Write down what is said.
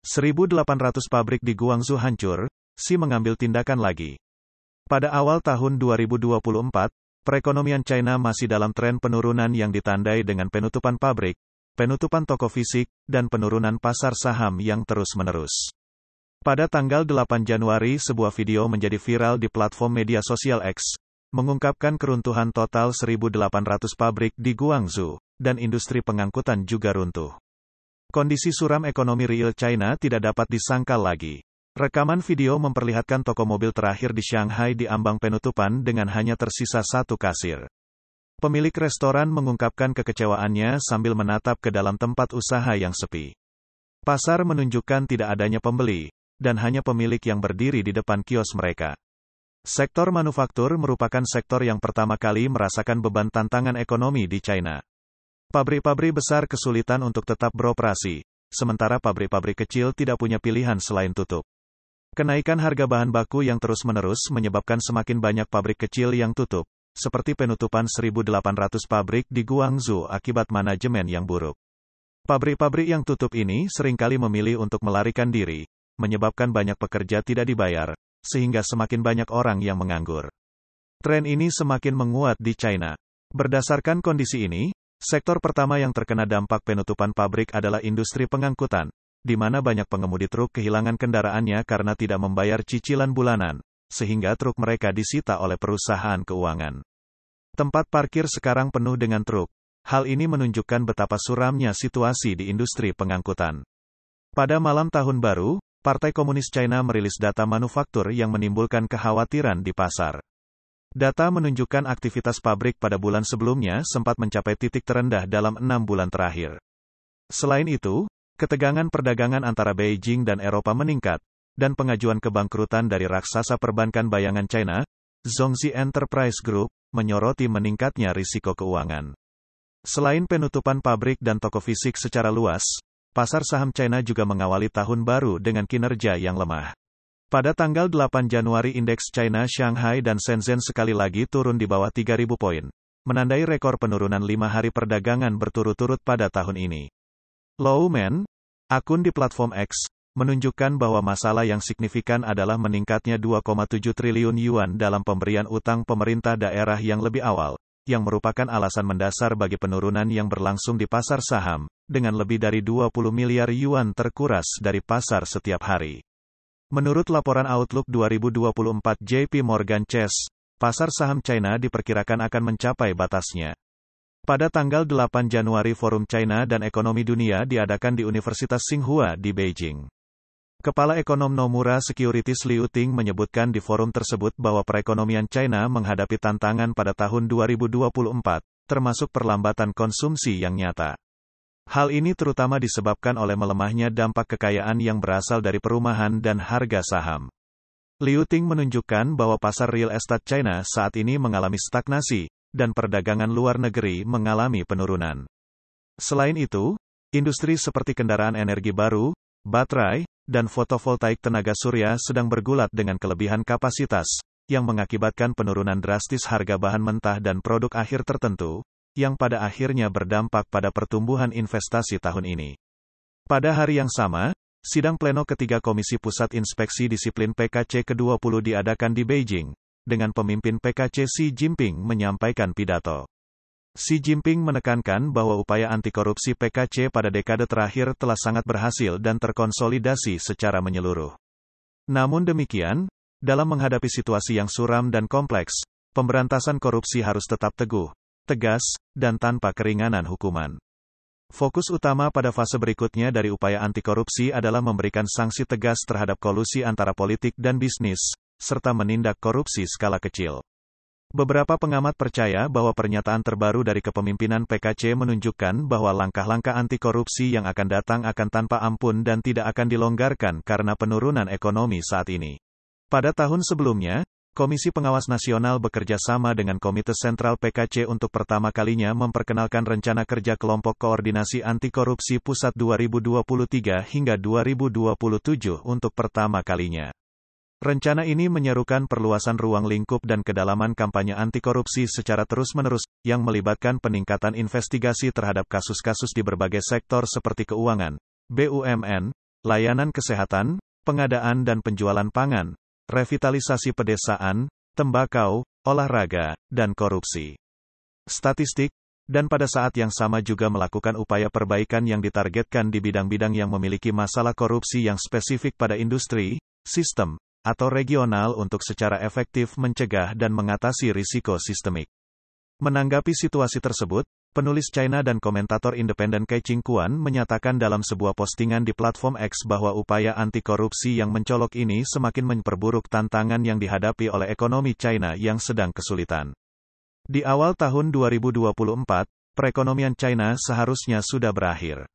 1.800 pabrik di Guangzhou hancur, Xi mengambil tindakan lagi. Pada awal tahun 2024, perekonomian China masih dalam tren penurunan yang ditandai dengan penutupan pabrik, penutupan toko fisik, dan penurunan pasar saham yang terus-menerus. Pada tanggal 8 Januari sebuah video menjadi viral di platform media sosial X, mengungkapkan keruntuhan total 1.800 pabrik di Guangzhou, dan industri pengangkutan juga runtuh. Kondisi suram ekonomi real China tidak dapat disangkal lagi. Rekaman video memperlihatkan toko mobil terakhir di Shanghai di ambang penutupan dengan hanya tersisa satu kasir. Pemilik restoran mengungkapkan kekecewaannya sambil menatap ke dalam tempat usaha yang sepi. Pasar menunjukkan tidak adanya pembeli, dan hanya pemilik yang berdiri di depan kios mereka. Sektor manufaktur merupakan sektor yang pertama kali merasakan beban tantangan ekonomi di China. Pabrik-pabrik besar kesulitan untuk tetap beroperasi, sementara pabrik-pabrik kecil tidak punya pilihan selain tutup. Kenaikan harga bahan baku yang terus-menerus menyebabkan semakin banyak pabrik kecil yang tutup, seperti penutupan 1.800 pabrik di Guangzhou akibat manajemen yang buruk. Pabrik-pabrik yang tutup ini seringkali memilih untuk melarikan diri, menyebabkan banyak pekerja tidak dibayar, sehingga semakin banyak orang yang menganggur. Tren ini semakin menguat di China. Berdasarkan kondisi ini, sektor pertama yang terkena dampak penutupan pabrik adalah industri pengangkutan, di mana banyak pengemudi truk kehilangan kendaraannya karena tidak membayar cicilan bulanan, sehingga truk mereka disita oleh perusahaan keuangan. Tempat parkir sekarang penuh dengan truk. Hal ini menunjukkan betapa suramnya situasi di industri pengangkutan. Pada malam tahun baru, Partai Komunis China merilis data manufaktur yang menimbulkan kekhawatiran di pasar. Data menunjukkan aktivitas pabrik pada bulan sebelumnya sempat mencapai titik terendah dalam 6 bulan terakhir. Selain itu, ketegangan perdagangan antara Beijing dan Eropa meningkat, dan pengajuan kebangkrutan dari raksasa perbankan bayangan China, Zhongxi Enterprise Group, menyoroti meningkatnya risiko keuangan. Selain penutupan pabrik dan toko fisik secara luas, pasar saham China juga mengawali tahun baru dengan kinerja yang lemah. Pada tanggal 8 Januari indeks China Shanghai dan Shenzhen sekali lagi turun di bawah 3.000 poin, menandai rekor penurunan 5 hari perdagangan berturut-turut pada tahun ini. Lowman, akun di platform X, menunjukkan bahwa masalah yang signifikan adalah meningkatnya 2,7 triliun yuan dalam pemberian utang pemerintah daerah yang lebih awal, yang merupakan alasan mendasar bagi penurunan yang berlangsung di pasar saham, dengan lebih dari 20 miliar yuan terkuras dari pasar setiap hari. Menurut laporan Outlook 2024 JP Morgan Chase, pasar saham China diperkirakan akan mencapai batasnya. Pada tanggal 8 Januari Forum China dan Ekonomi Dunia diadakan di Universitas Tsinghua di Beijing. Kepala Ekonom Nomura Securities Liu Ting menyebutkan di forum tersebut bahwa perekonomian China menghadapi tantangan pada tahun 2024, termasuk perlambatan konsumsi yang nyata. Hal ini terutama disebabkan oleh melemahnya dampak kekayaan yang berasal dari perumahan dan harga saham. Liu Ting menunjukkan bahwa pasar real estate China saat ini mengalami stagnasi, dan perdagangan luar negeri mengalami penurunan. Selain itu, industri seperti kendaraan energi baru, baterai, dan fotovoltaik tenaga surya sedang bergulat dengan kelebihan kapasitas, yang mengakibatkan penurunan drastis harga bahan mentah dan produk akhir tertentu, yang pada akhirnya berdampak pada pertumbuhan investasi tahun ini. Pada hari yang sama, sidang pleno ketiga Komisi Pusat Inspeksi Disiplin PKC ke-20 diadakan di Beijing, dengan pemimpin PKC Xi Jinping menyampaikan pidato. Xi Jinping menekankan bahwa upaya anti-korupsi PKC pada dekade terakhir telah sangat berhasil dan terkonsolidasi secara menyeluruh. Namun demikian, dalam menghadapi situasi yang suram dan kompleks, pemberantasan korupsi harus tetap teguh, tegas, dan tanpa keringanan hukuman. Fokus utama pada fase berikutnya dari upaya anti-korupsi adalah memberikan sanksi tegas terhadap kolusi antara politik dan bisnis, serta menindak korupsi skala kecil. Beberapa pengamat percaya bahwa pernyataan terbaru dari kepemimpinan PKC menunjukkan bahwa langkah-langkah anti-korupsi yang akan datang akan tanpa ampun dan tidak akan dilonggarkan karena penurunan ekonomi saat ini. Pada tahun sebelumnya, Komisi Pengawas Nasional bekerja sama dengan Komite Sentral PKC untuk pertama kalinya memperkenalkan Rencana Kerja Kelompok Koordinasi Anti Korupsi Pusat 2023 hingga 2027 untuk pertama kalinya. Rencana ini menyerukan perluasan ruang lingkup dan kedalaman kampanye anti korupsi secara terus-menerus, yang melibatkan peningkatan investigasi terhadap kasus-kasus di berbagai sektor seperti keuangan, BUMN, layanan kesehatan, pengadaan dan penjualan pangan, revitalisasi pedesaan, tembakau, olahraga, dan korupsi. Statistik, dan pada saat yang sama juga melakukan upaya perbaikan yang ditargetkan di bidang-bidang yang memiliki masalah korupsi yang spesifik pada industri, sistem, atau regional untuk secara efektif mencegah dan mengatasi risiko sistemik. Menanggapi situasi tersebut, penulis China dan komentator independen Cai Qingquan menyatakan dalam sebuah postingan di platform X bahwa upaya anti-korupsi yang mencolok ini semakin memperburuk tantangan yang dihadapi oleh ekonomi China yang sedang kesulitan. Di awal tahun 2024, perekonomian China seharusnya sudah berakhir.